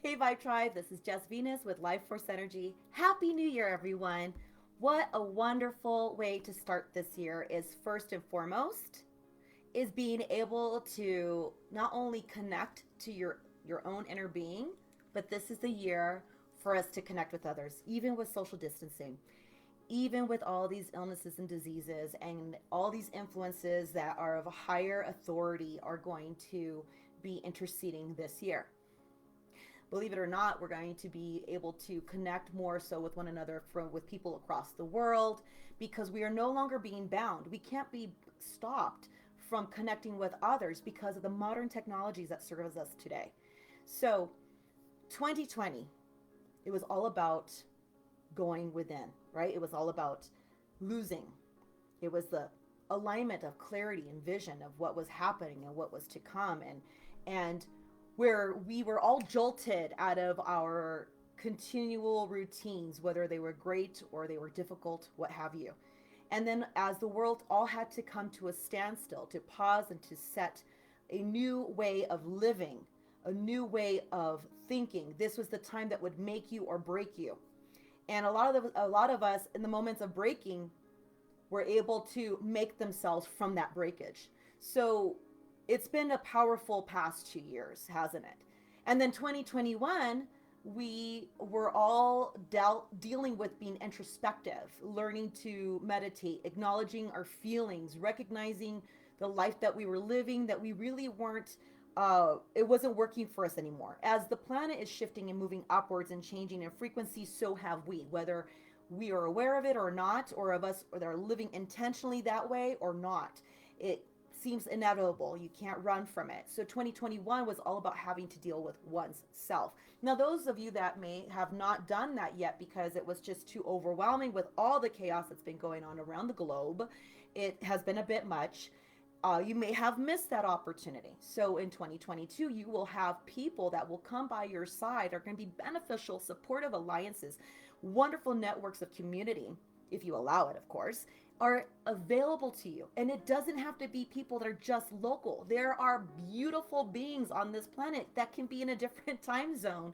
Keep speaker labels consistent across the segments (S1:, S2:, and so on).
S1: Hey Vibe Tribe, this is Jess Venus with Life Force Energy. Happy New Year, everyone. What a wonderful way to start this year is first and foremost is being able to not only connect to your own inner being, but this is the year for us to connect with others, even with social distancing, even with all these illnesses and diseases and all these influences that are of a higher authority are going to be interceding this year. Believe it or not, we're going to be able to connect more so with one another with people across the world because we are no longer being bound. We can't be stopped from connecting with others because of the modern technologies that serve us today. So, 2020, it was all about going within, right? It was all about losing. It was the alignment of clarity and vision of what was happening and what was to come, and where we were all jolted out of our continual routines, whether they were great or they were difficult, what have you. And then, as the world all had to come to a standstill, to pause and to set a new way of living, a new way of thinking, this was the time that would make you or break you. And a lot of us, in the moments of breaking, were able to make themselves from that breakage. So it's been a powerful past 2 years, hasn't it? And then 2021, we were all dealing with being introspective, learning to meditate, acknowledging our feelings, recognizing the life that we were living, that we really weren't, it wasn't working for us anymore. As the planet is shifting and moving upwards and changing in frequency, so have we, whether we are aware of it or not, or of us or that are living intentionally that way or not. It seems inevitable. You can't run from it. So 2021 was all about having to deal with one's self. Now, those of you that may have not done that yet because it was just too overwhelming with all the chaos that's been going on around the globe, it has been a bit much. You may have missed that opportunity. So in 2022, you will have people that will come by your side, are going to be beneficial, supportive alliances, wonderful networks of community, if you allow it, of course, are available to you. And it doesn't have to be people that are just local. There are beautiful beings on this planet that can be in a different time zone,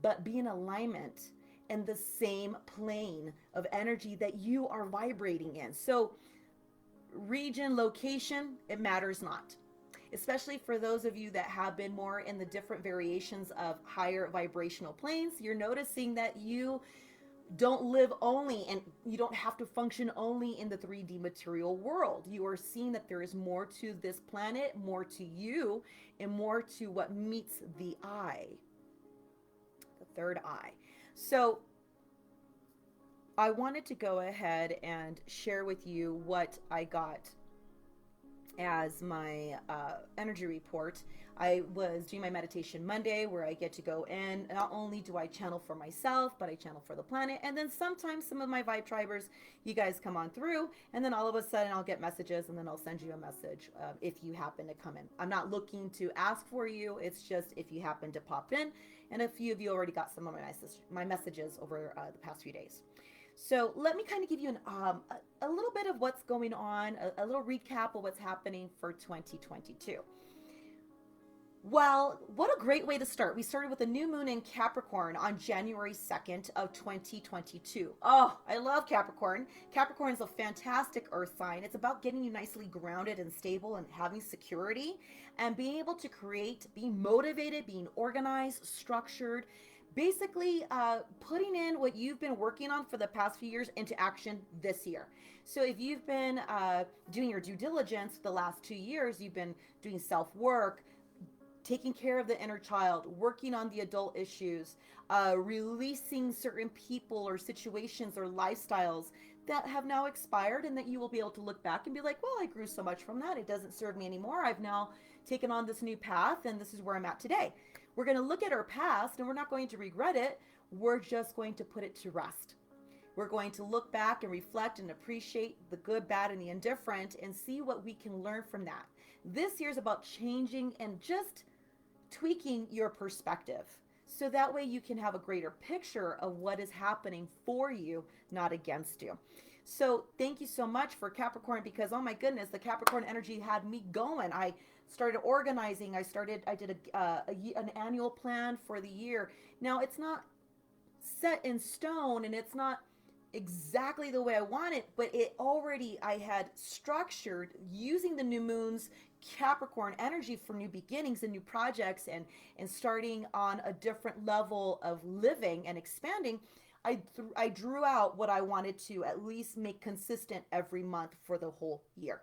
S1: but be in alignment in the same plane of energy that you are vibrating in. So, region, location, it matters not. Especially for those of you that have been more in the different variations of higher vibrational planes, you're noticing that you don't live only and you don't have to function only in the 3D material world. You are seeing that there is more to this planet, more to you, and more to what meets the eye, the third eye. So, I wanted to go ahead and share with you what I got as my energy report. I was doing my meditation Monday where I get to go in. Not only do I channel for myself, but I channel for the planet. And then sometimes some of my Vibe Tribers, you guys come on through, and then all of a sudden I'll get messages, and then I'll send you a message if you happen to come in. I'm not looking to ask for you. It's just if you happen to pop in. And a few of you already got some of my messages over the past few days. So let me kind of give you a little bit of what's going on, a little recap of what's happening for 2022. Well, what a great way to start. We started with a new moon in Capricorn on January 2nd of 2022. Oh, I love Capricorn. Capricorn is a fantastic earth sign. It's about getting you nicely grounded and stable and having security and being able to create, being motivated, being organized, structured, basically putting in what you've been working on for the past few years into action this year. So if you've been doing your due diligence the last 2 years, you've been doing self-work, taking care of the inner child, working on the adult issues, releasing certain people or situations or lifestyles that have now expired, and that you will be able to look back and be like, well, I grew so much from that. It doesn't serve me anymore. I've now taken on this new path, and this is where I'm at today. We're going to look at our past, and we're not going to regret it. We're just going to put it to rest. We're going to look back and reflect and appreciate the good, bad, and the indifferent and see what we can learn from that. This year is about changing and just tweaking your perspective. So that way you can have a greater picture of what is happening for you, not against you. So thank you so much for Capricorn, because oh my goodness, the Capricorn energy had me going. I started organizing. I did an annual plan for the year. Now it's not set in stone and it's not exactly the way I want it, but I had structured using the new moon's Capricorn energy for new beginnings and new projects and starting on a different level of living and expanding. I drew out what I wanted to at least make consistent every month for the whole year.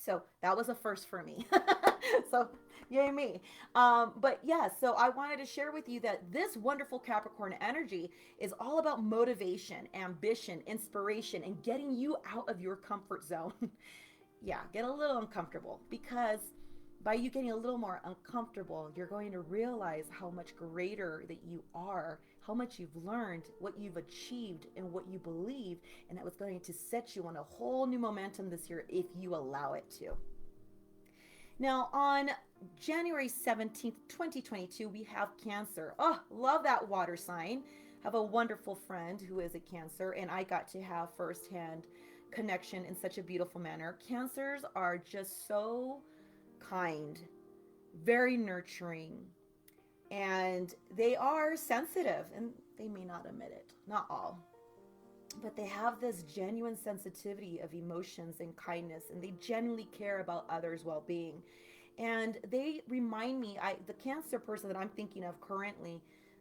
S1: So that was a first for me. So yay me. But yeah, so I wanted to share with you that this wonderful Capricorn energy is all about motivation, ambition, inspiration, and getting you out of your comfort zone. Yeah, get a little uncomfortable, because by you getting a little more uncomfortable, you're going to realize how much greater that you are, how much you've learned, what you've achieved, and what you believe, and that was going to set you on a whole new momentum this year if you allow it to. Now, on January 17th, 2022, we have Cancer. Oh, love that water sign. Have a wonderful friend who is a Cancer, and I got to have firsthand connection in such a beautiful manner. Cancers are just so kind, very nurturing, and they are sensitive, and they may not admit it, not all, but they have this genuine sensitivity of emotions and kindness, and they genuinely care about others' well-being. And they remind me, the Cancer person that I'm thinking of currently,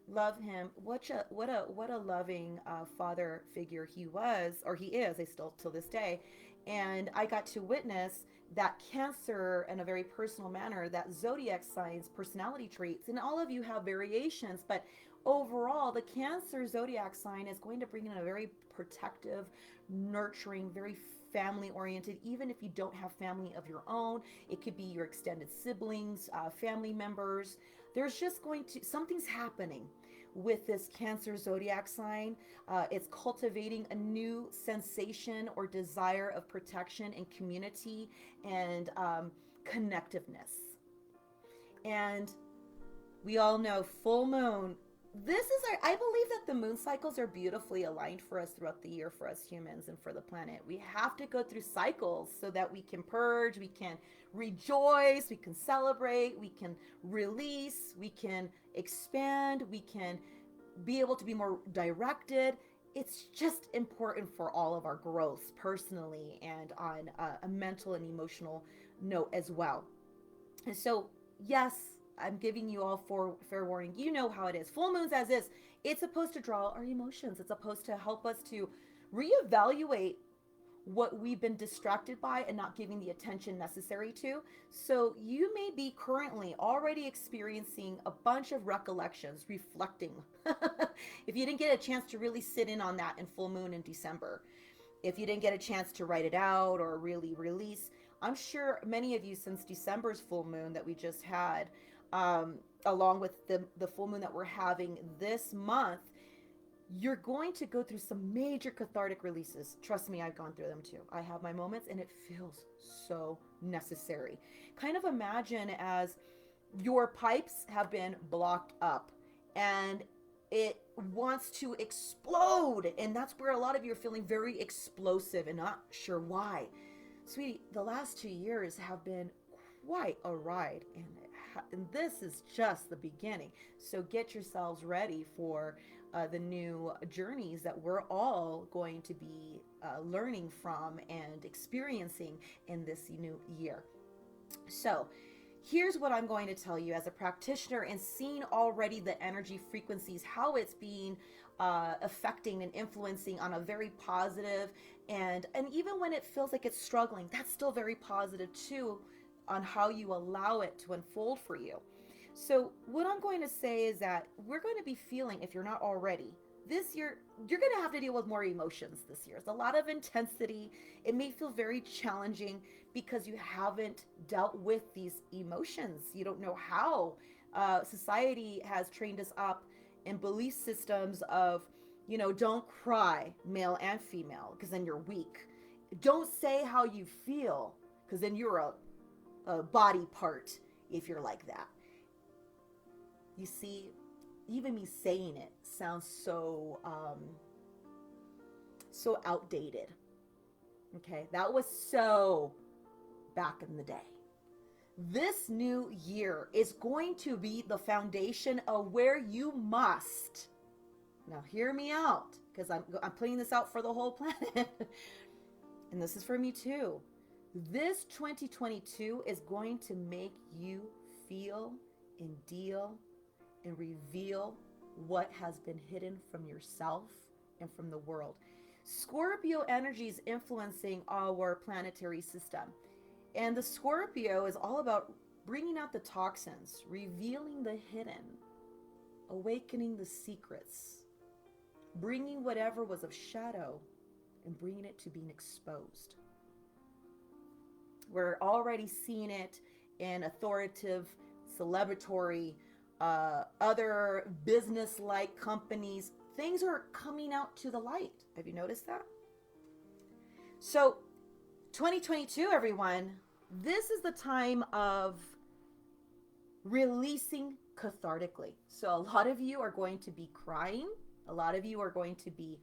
S1: love him. What a loving father figure he was, or he is. I still till this day, and I got to witness that Cancer in a very personal manner, that zodiac signs, personality traits, and all of you have variations, but overall, the Cancer zodiac sign is going to bring in a very protective, nurturing, very family oriented. Even if you don't have family of your own, it could be your extended siblings, family members. There's just something's happening with this Cancer zodiac sign. It's cultivating a new sensation or desire of protection and community and connectiveness. And we all know full moon. I believe that the moon cycles are beautifully aligned for us throughout the year, for us humans and for the planet. We have to go through cycles so that we can purge, we can rejoice, we can celebrate, we can release, we can expand, we can be able to be more directed. It's just important for all of our growth personally and on a mental and emotional note as well. And so, yes, I'm giving you all fair warning. You know how it is. Full moons as is. It's supposed to draw our emotions. It's supposed to help us to reevaluate what we've been distracted by and not giving the attention necessary to. So you may be currently already experiencing a bunch of recollections, reflecting. If you didn't get a chance to really sit in on that in full moon in December, if you didn't get a chance to write it out or really release, I'm sure many of you since December's full moon that we just had, along with the full moon that we're having this month, you're going to go through some major cathartic releases. Trust me, I've gone through them too. I have my moments and it feels so necessary. Kind of imagine as your pipes have been blocked up and it wants to explode. And that's where a lot of you are feeling very explosive and not sure why. Sweetie, the last 2 years have been quite a ride, and this is just the beginning. So get yourselves ready for the new journeys that we're all going to be learning from and experiencing in this new year. So here's what I'm going to tell you as a practitioner and seeing already the energy frequencies, how it's being affecting and influencing on a very positive, and even when it feels like it's struggling, that's still very positive too, on how you allow it to unfold for you. So what I'm going to say is that we're going to be feeling, if you're not already, this year, you're going to have to deal with more emotions this year. It's a lot of intensity. It may feel very challenging because you haven't dealt with these emotions. You don't know how. Society has trained us up in belief systems of, don't cry, male and female, because then you're weak. Don't say how you feel, because then you're a body part if you're like that. You see, even me saying it sounds so outdated. Okay, that was so back in the day. This new year is going to be the foundation of where you must. Now, hear me out, because I'm putting this out for the whole planet. And this is for me too. This 2022 is going to make you feel and deal and reveal what has been hidden from yourself and from the world. Scorpio energy is influencing our planetary system. And the Scorpio is all about bringing out the toxins, revealing the hidden, awakening the secrets, bringing whatever was of shadow and bringing it to being exposed. We're already seeing it in authoritative, celebratory, other business-like companies. Things are coming out to the light. Have you noticed that? So 2022, everyone, this is the time of releasing cathartically. So a lot of you are going to be crying. A lot of you are going to be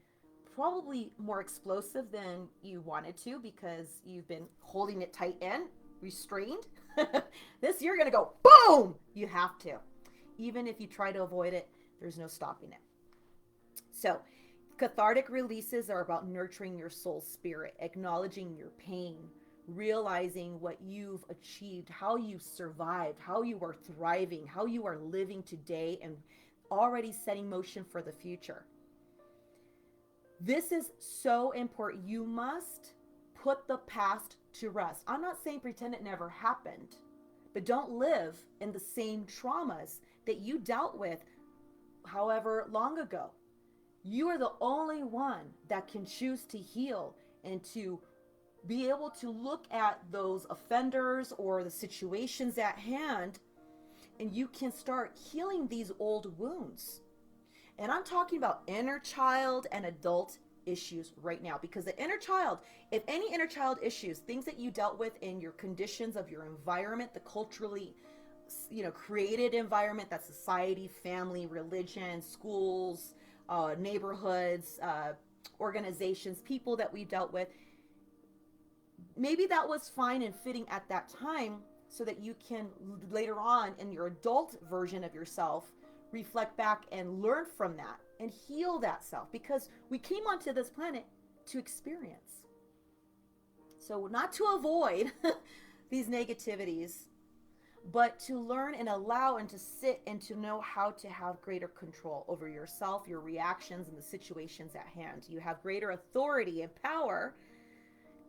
S1: probably more explosive than you wanted to because you've been holding it tight and restrained. This year, you're going to go boom. You have to. Even if you try to avoid it, there's no stopping it. So cathartic releases are about nurturing your soul spirit, acknowledging your pain, realizing what you've achieved, how you survived, how you are thriving, how you are living today, and already setting motion for the future. This is so important. You must put the past to rest. I'm not saying pretend it never happened, but don't live in the same traumas that you dealt with however long ago. You are the only one that can choose to heal and to be able to look at those offenders or the situations at hand, and you can start healing these old wounds. And I'm talking about inner child and adult issues right now, because the inner child, if any inner child issues, things that you dealt with in your conditions of your environment, the culturally, created environment, that's society, family, religion, schools, neighborhoods, organizations, people that we dealt with, maybe that was fine and fitting at that time, so that you can later on in your adult version of yourself reflect back and learn from that and heal that self, because we came onto this planet to experience. So not to avoid these negativities, but to learn and allow and to sit and to know how to have greater control over yourself, your reactions, and the situations at hand. You have greater authority and power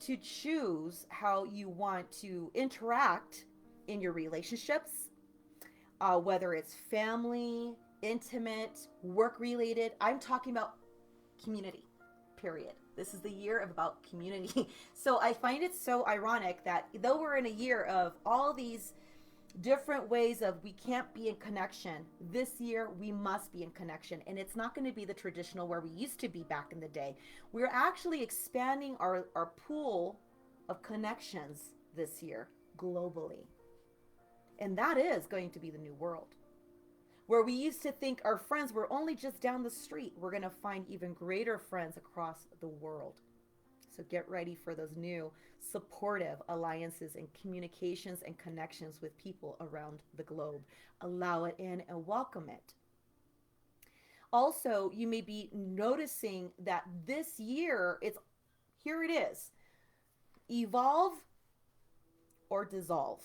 S1: to choose how you want to interact in your relationships, whether it's family, intimate, work-related. I'm talking about community, period. This is the year of about community. So I find it so ironic that though we're in a year of all these different ways of we can't be in connection, this year we must be in connection. And it's not going to be the traditional where we used to be back in the day. We're actually expanding our pool of connections this year globally. And that is going to be the new world. Where we used to think our friends were only just down the street, we're going to find even greater friends across the world. So get ready for those new supportive alliances and communications and connections with people around the globe. Allow it in and welcome it. Also, you may be noticing that this year, here it is. Evolve or dissolve.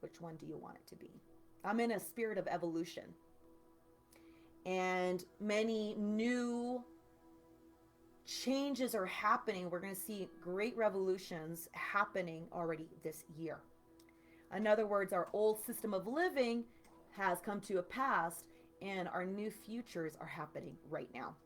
S1: Which one do you want it to be? I'm in a spirit of evolution. And many new changes are happening. We're going to see great revolutions happening already this year. In other words, our old system of living has come to a pass, and our new futures are happening right now.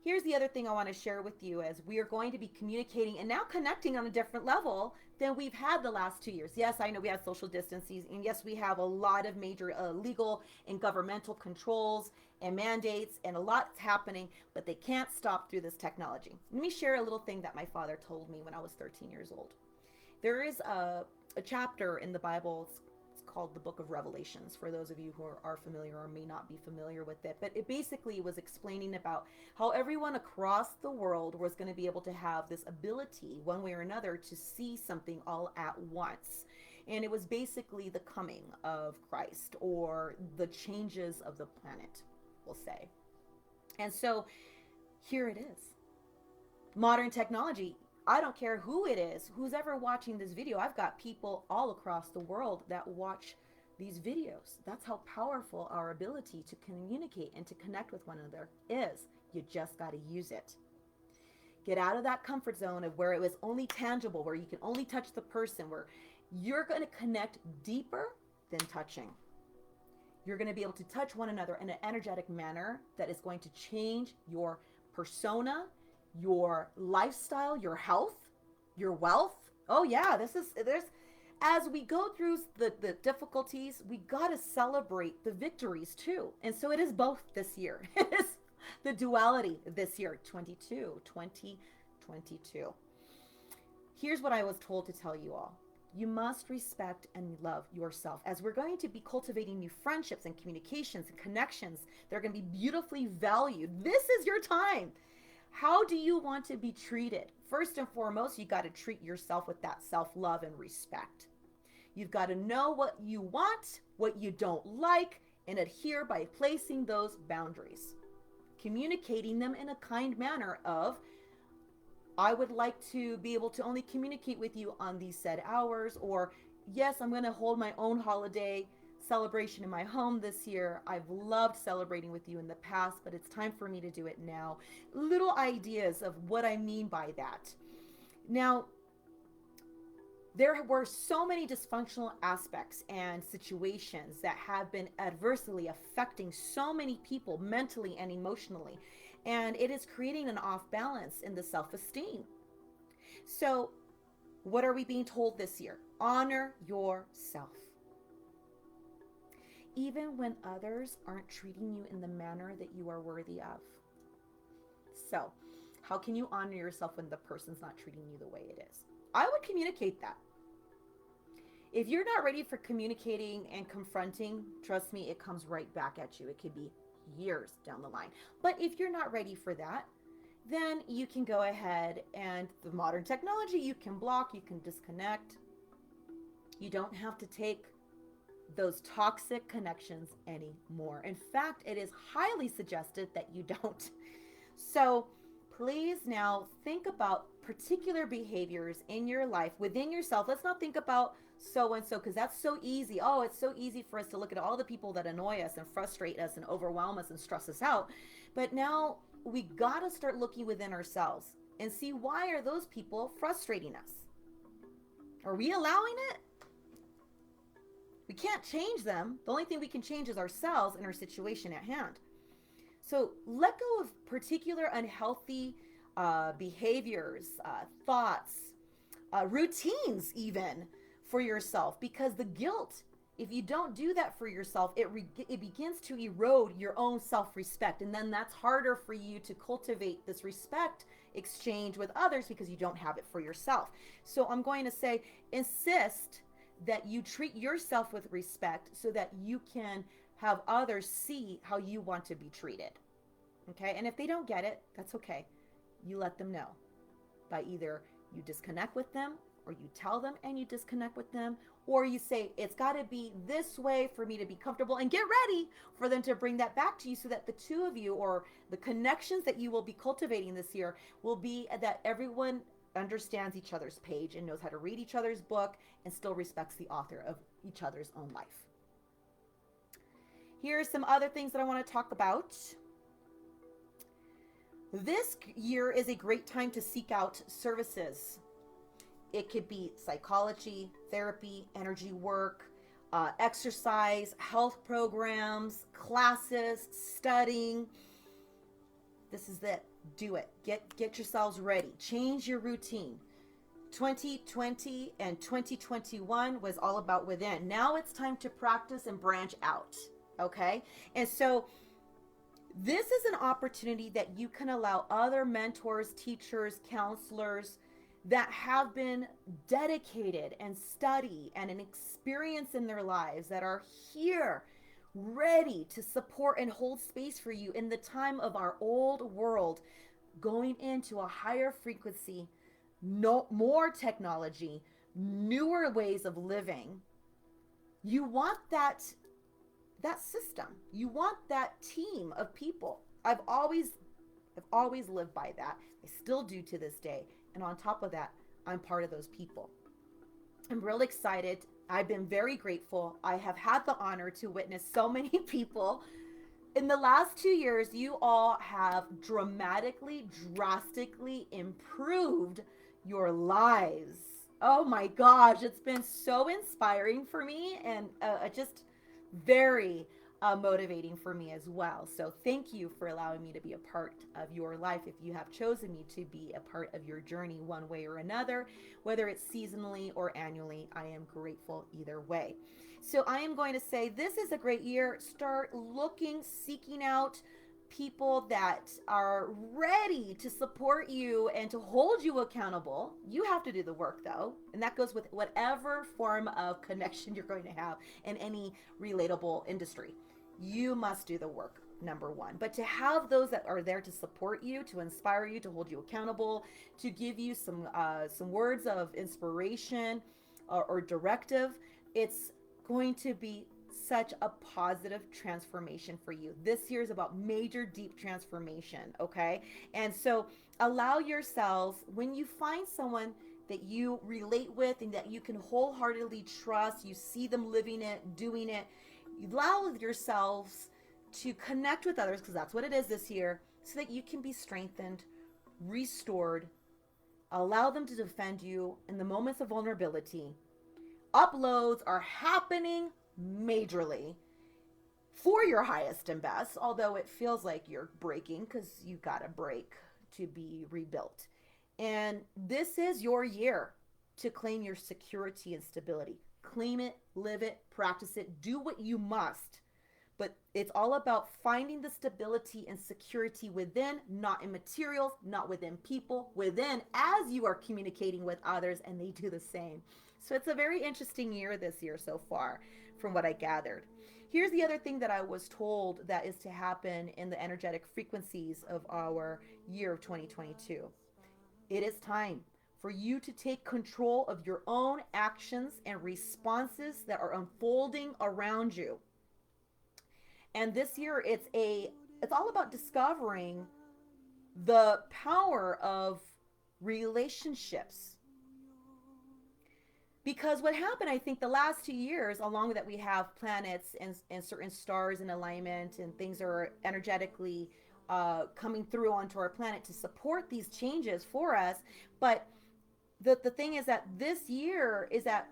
S1: Here's the other thing I want to share with you, as we are going to be communicating and now connecting on a different level than we've had the last 2 years. Yes, I know we have social distancing, and yes, we have a lot of major legal and governmental controls and mandates, and a lot's happening, but they can't stop through this technology. Let me share a little thing that my father told me when I was 13 years old. There is a chapter in the Bible, it's called the Book of Revelations, for those of you who are familiar or may not be familiar with it. But it basically was explaining about how everyone across the world was going to be able to have this ability, one way or another, to see something all at once. And it was basically the coming of Christ, or the changes of the planet, we'll say. And so here it is. Modern technology. I don't care who it is, who's ever watching this video. I've got people all across the world that watch these videos. That's how powerful our ability to communicate and to connect with one another is. You just got to use it. Get out of that comfort zone of where it was only tangible, where you can only touch the person, where you're going to connect deeper than touching. You're going to be able to touch one another in an energetic manner that is going to change your persona, your lifestyle, your health, your wealth. Oh yeah, there's as we go through the difficulties, we got to celebrate the victories too. And so it is both this year. It is the duality this year, 2022. Here's what I was told to tell you all. You must respect and love yourself, as we're going to be cultivating new friendships and communications and connections. They're going to be beautifully valued. This is your time. How do you want to be treated? First and foremost, you got to treat yourself with that self-love and respect. You've got to know what you want, what you don't like, and adhere by placing those boundaries. Communicating them in a kind manner of, I would like to be able to only communicate with you on these said hours, or yes, I'm going to hold my own holiday celebration in my home this year. I've loved celebrating with you in the past, but it's time for me to do it now. Little ideas of what I mean by that. Now, there were so many dysfunctional aspects and situations that have been adversely affecting so many people mentally and emotionally, and it is creating an off balance in the self-esteem. So what are we being told this year? Honor yourself. Even when others aren't treating you in the manner that you are worthy of. So, how can you honor yourself when the person's not treating you the way it is? I would communicate that. If you're not ready for communicating and confronting, trust me, it comes right back at you. It could be years down the line. But if you're not ready for that, then you can go ahead, and the modern technology, you can block, you can disconnect. You don't have to take those toxic connections anymore. In fact, it is highly suggested that you don't. So please now think about particular behaviors in your life within yourself. Let's not think about so-and-so, because that's so easy. Oh, it's so easy for us to look at all the people that annoy us and frustrate us and overwhelm us and stress us out. But now we got to start looking within ourselves and see, why are those people frustrating us? Are we allowing it? We can't change them. The only thing we can change is ourselves and our situation at hand. So let go of particular unhealthy behaviors, thoughts, routines even for yourself, because the guilt, if you don't do that for yourself, it begins to erode your own self-respect. And then that's harder for you to cultivate this respect exchange with others because you don't have it for yourself. So I'm going to say, insist that you treat yourself with respect so that you can have others see how you want to be treated. Okay? And if they don't get it, that's okay. You let them know by either you disconnect with them, or you tell them and you disconnect with them, or you say, it's got to be this way for me to be comfortable, and get ready for them to bring that back to you, so that the two of you, or the connections that you will be cultivating this year, will be that everyone understands each other's page and knows how to read each other's book and still respects the author of each other's own life. Here are some other things that I want to talk about. This year is a great time to seek out services. It could be psychology, therapy, energy work, exercise, health programs, classes, studying. This is it. Do it. Get yourselves ready. Change your routine. 2020 and 2021 was all about within. Now it's time to practice and branch out. Okay? And so this is an opportunity that you can allow other mentors, teachers, counselors, that have been dedicated and study and an experience in their lives that are here ready to support and hold space for you in the time of our old world going into a higher frequency, no more technology, newer ways of living. You want that system. You want that team of people. I've always lived by that. I still do to this day. And on top of that, I'm part of those people. I'm real excited. I've been very grateful. I have had the honor to witness so many people. In the last 2 years, you all have dramatically, drastically improved your lives. Oh my gosh, it's been so inspiring for me and just very motivating for me as well. So thank you for allowing me to be a part of your life. If you have chosen me to be a part of your journey one way or another, whether it's seasonally or annually, I am grateful either way. So I am going to say this is a great year. Start looking, seeking out people that are ready to support you and to hold you accountable. You have to do the work though, and that goes with whatever form of connection you're going to have in any relatable industry. You must do the work, number one. But to have those that are there to support you, to inspire you, to hold you accountable, to give you some words of inspiration or directive, it's going to be such a positive transformation for you. This year is about major deep transformation, okay? And so allow yourselves, when you find someone that you relate with and that you can wholeheartedly trust, you see them living it, doing it, allow yourselves to connect with others, because that's what it is this year, so that you can be strengthened, restored, allow them to defend you in the moments of vulnerability. Uploads are happening majorly for your highest and best, although it feels like you're breaking because you got to break to be rebuilt. And this is your year to claim your security and stability. Claim it, live it, practice it, do what you must. But it's all about finding the stability and security within, not in materials, not within people, within as you are communicating with others and they do the same. So it's a very interesting year this year so far, from what I gathered. Here's the other thing that I was told that is to happen in the energetic frequencies of our year of 2022. It is time for you to take control of your own actions and responses that are unfolding around you. And this year it's all about discovering the power of relationships. Because what happened, I think, the last 2 years, along with that, we have planets and certain stars in alignment, and things are energetically coming through onto our planet to support these changes for us. But the thing is that this year is that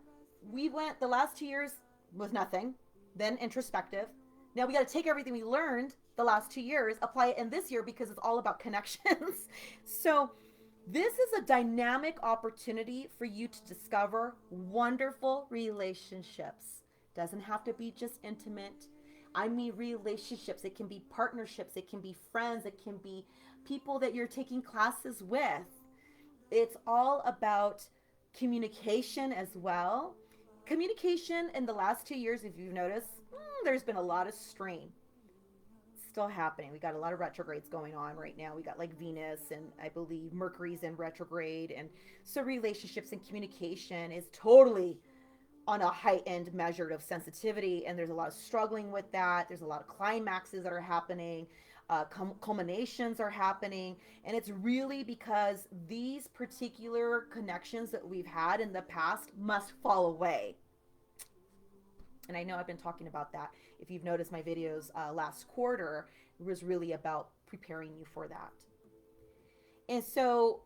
S1: the last 2 years was nothing, then introspective. Now we got to take everything we learned the last 2 years, apply it in this year because it's all about connections. So this is a dynamic opportunity for you to discover wonderful relationships. Doesn't have to be just intimate. I mean relationships. It can be partnerships. It can be friends. It can be people that you're taking classes with. It's all about communication as well. Communication in the last 2 years, if you've noticed, there's been a lot of strain still happening. We got a lot of retrogrades going on right now. We got like Venus, and I believe Mercury's in retrograde, and so relationships and communication is totally on a heightened measure of sensitivity, and there's a lot of struggling with that. There's a lot of climaxes that are happening, culminations are happening, and it's really because these particular connections that we've had in the past must fall away. And I know I've been talking about that. If you've noticed my videos last quarter, it was really about preparing you for that. And so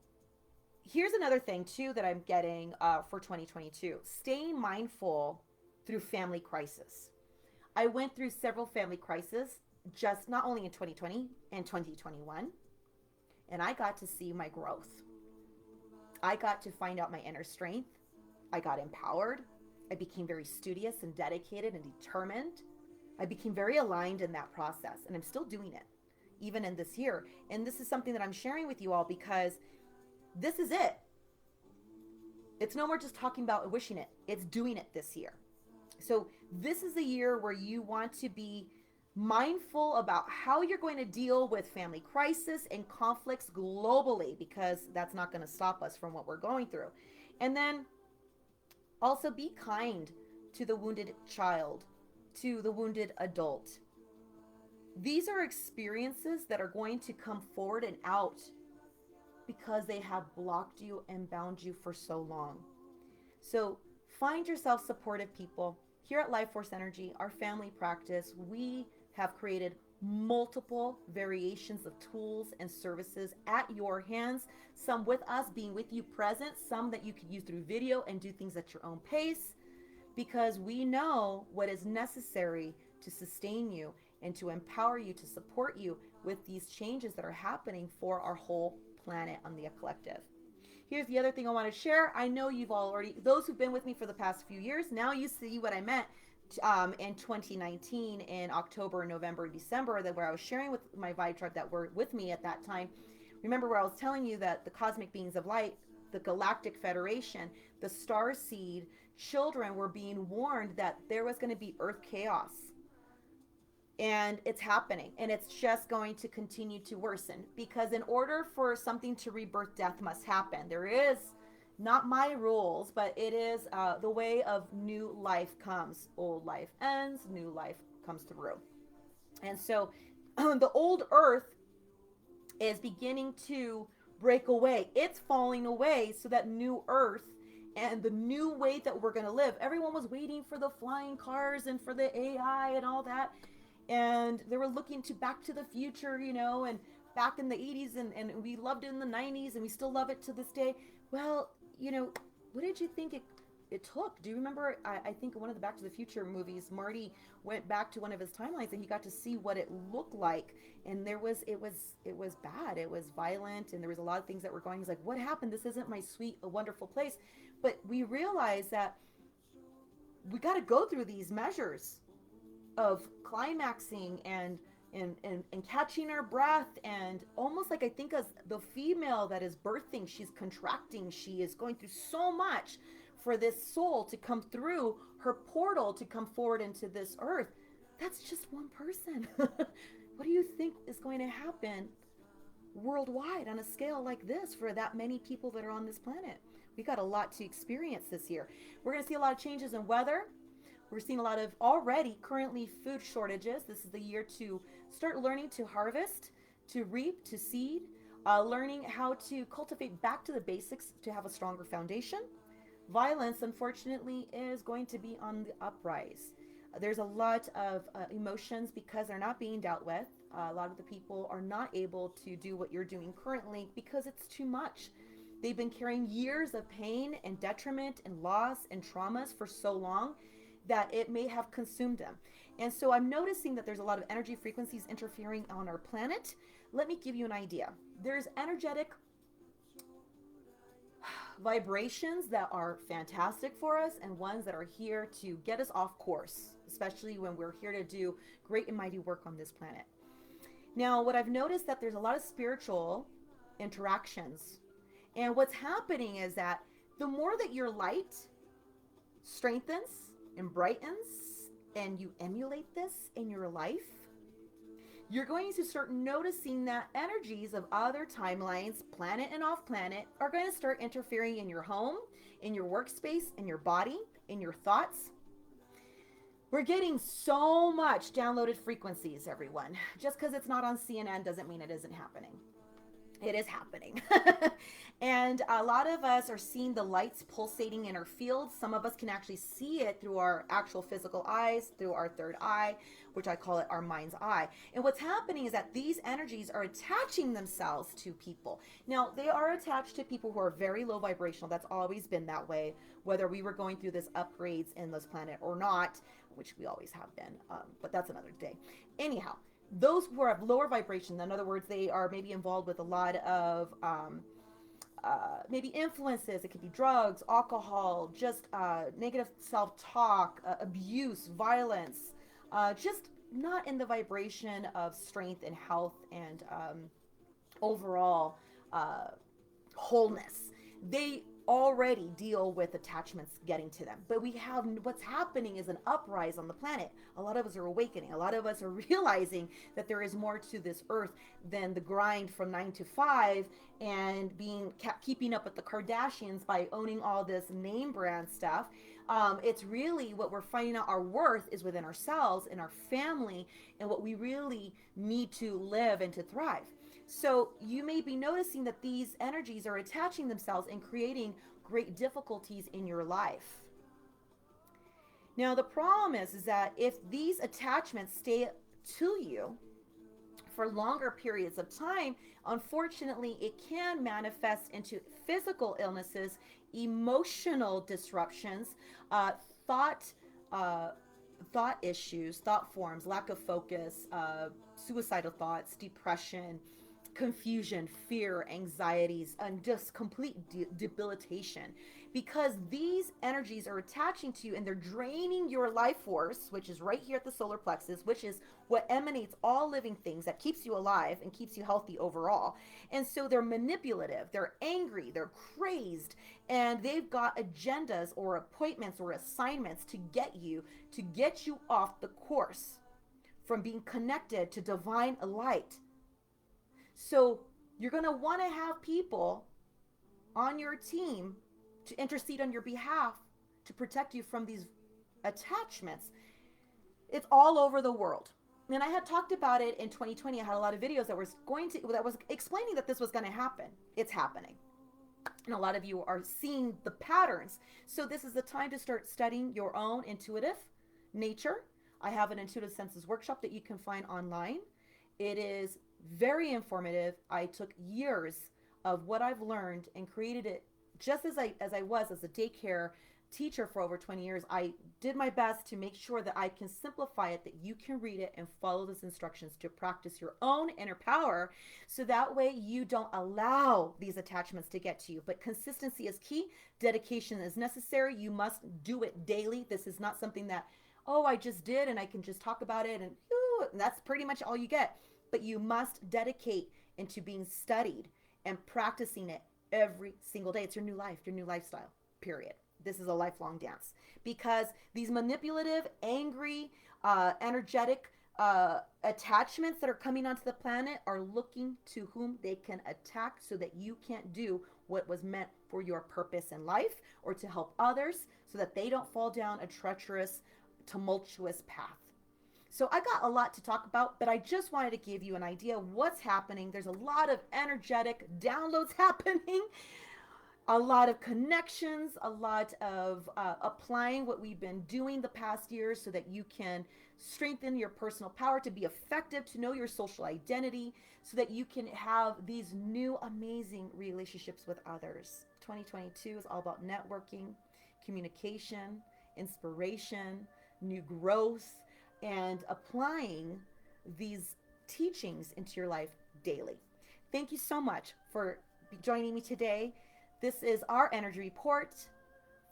S1: here's another thing too that I'm getting for 2022. Staying mindful through family crisis. I went through several family crises, just not only in 2020 and 2021. And I got to see my growth. I got to find out my inner strength. I got empowered. I became very studious and dedicated and determined. I became very aligned in that process, and I'm still doing it, even in this year. And this is something that I'm sharing with you all because this is it. It's no more just talking about wishing it, it's doing it this year. So this is the year where you want to be mindful about how you're going to deal with family crisis and conflicts globally, because that's not going to stop us from what we're going through. And then also be kind to the wounded child, to the wounded adult. These are experiences that are going to come forward and out because they have blocked you and bound you for so long. So find yourself supportive people. Here at Life Force Energy, our family practice, we have created multiple variations of tools and services at your hands, some with us being with you present, some that you could use through video and do things at your own pace, because we know what is necessary to sustain you and to empower you, to support you with these changes that are happening for our whole planet on the collective. Here's the other thing I want to share. I know you've already, those who've been with me for the past few years, now you see what I meant in 2019 in October, November, December, that where I was sharing with my Vibe tribe that were with me at that time. Remember where I was telling you that the cosmic beings of light, the Galactic Federation, the star seed children were being warned that there was going to be earth chaos. And it's happening, and it's just going to continue to worsen, because in order for something to rebirth, death must happen. There is not my rules, but it is the way of new life comes. Old life ends, new life comes through. And so the old earth is beginning to break away. It's falling away so that new earth and the new way that we're going to live. Everyone was waiting for the flying cars and for the AI and all that. And they were looking to Back to the Future, you know, and back in the 80s, and we loved it in the 90s, and we still love it to this day. Well, you know, what did you think it took? Do you remember, I think one of the Back to the Future movies, Marty went back to one of his timelines and he got to see what it looked like. And it was bad. It was violent, and there was a lot of things that were going. He's like, what happened? This isn't my sweet, wonderful place. But we realized that we got to go through these measures of climaxing and catching our breath, and almost like, I think, as the female that is birthing, she's contracting, she is going through so much for this soul to come through her portal to come forward into this earth. That's just one person. What do you think is going to happen worldwide on a scale like this for that many people that are on this planet? We got a lot to experience this year. We're going to see a lot of changes in weather. We're seeing a lot of already currently food shortages. This is the year to start learning to harvest, to reap, to seed, learning how to cultivate back to the basics to have a stronger foundation. Violence, unfortunately, is going to be on the uprise. There's a lot of emotions because they're not being dealt with. A lot of the people are not able to do what you're doing currently because it's too much. They've been carrying years of pain and detriment and loss and traumas for so long that it may have consumed them. And so I'm noticing that there's a lot of energy frequencies interfering on our planet. Let me give you an idea. There's energetic vibrations that are fantastic for us, and ones that are here to get us off course, especially when we're here to do great and mighty work on this planet. Now, what I've noticed that there's a lot of spiritual interactions. And what's happening is that the more that your light strengthens and brightens, and you emulate this in your life, you're going to start noticing that energies of other timelines, planet and off planet, are going to start interfering in your home, in your workspace, in your body, in your thoughts. We're getting so much downloaded frequencies, everyone. Just because it's not on CNN doesn't mean it isn't happening. It is happening. And a lot of us are seeing the lights pulsating in our field. Some of us can actually see it through our actual physical eyes, through our third eye, which I call it our mind's eye. And what's happening is that these energies are attaching themselves to people. Now, they are attached to people who are very low vibrational. That's always been that way, whether we were going through this upgrades in this planet or not, which we always have been, but that's another day. Anyhow, those who have lower vibration, in other words, they are maybe involved with a lot of maybe influences. It could be drugs, alcohol, just negative self-talk, abuse, violence, just not in the vibration of strength and health and overall wholeness. They already deal with attachments getting to them. But we have, what's happening is an uprise on the planet. A lot of us are awakening. A lot of us are realizing that there is more to this earth than the grind from 9 to 5 and keeping up with the Kardashians by owning all this name brand stuff. It's really what we're finding out, our worth is within ourselves, in our family, and what we really need to live and to thrive. So you may be noticing that these energies are attaching themselves and creating great difficulties in your life. Now the problem is that if these attachments stay to you for longer periods of time, unfortunately it can manifest into physical illnesses, emotional disruptions, thought thought issues, thought forms, lack of focus, suicidal thoughts, depression, confusion, fear, anxieties, and just complete debilitation, because these energies are attaching to you and they're draining your life force, which is right here at the solar plexus, which is what emanates all living things, that keeps you alive and keeps you healthy overall. And so they're manipulative, they're angry, they're crazed, and they've got agendas or appointments or assignments to get you off the course from being connected to divine light. So you're going to want to have people on your team to intercede on your behalf to protect you from these attachments. It's all over the world. And I had talked about it in 2020. I had a lot of videos that was explaining that this was going to happen. It's happening. And a lot of you are seeing the patterns. So this is the time to start studying your own intuitive nature. I have an intuitive senses workshop that you can find online. It is very informative. I took years of what I've learned and created it just as I was as a daycare teacher for over 20 years. I did my best to make sure that I can simplify it, that you can read it and follow those instructions to practice your own inner power, so that way you don't allow these attachments to get to you. But consistency is key. Dedication is necessary. You must do it daily. This is not something that, oh, I just did and I can just talk about it and that's pretty much all you get. But you must dedicate into being studied and practicing it every single day. It's your new life, your new lifestyle, period. This is a lifelong dance, because these manipulative, angry, energetic attachments that are coming onto the planet are looking to whom they can attack, so that you can't do what was meant for your purpose in life, or to help others, so that they don't fall down a treacherous, tumultuous path. So I got a lot to talk about, but I just wanted to give you an idea of what's happening. There's a lot of energetic downloads happening, a lot of connections, a lot of applying what we've been doing the past years, so that you can strengthen your personal power to be effective, to know your social identity, so that you can have these new amazing relationships with others. 2022 is all about networking, communication, inspiration, new growth, and applying these teachings into your life daily. Thank you so much for joining me today. This is our energy report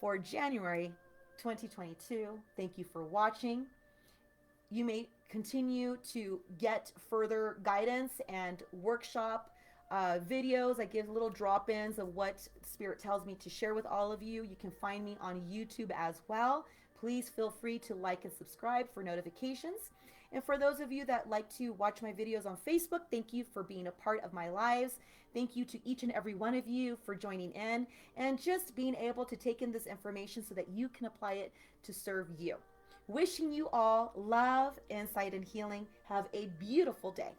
S1: for January 2022. Thank you for watching. You may continue to get further guidance and workshop videos. I give little drop-ins of what Spirit tells me to share with all of you. You can find me on YouTube as well. Please feel free to like and subscribe for notifications. And for those of you that like to watch my videos on Facebook, thank you for being a part of my lives. Thank you to each and every one of you for joining in and just being able to take in this information so that you can apply it to serve you. Wishing you all love, insight, and healing. Have a beautiful day.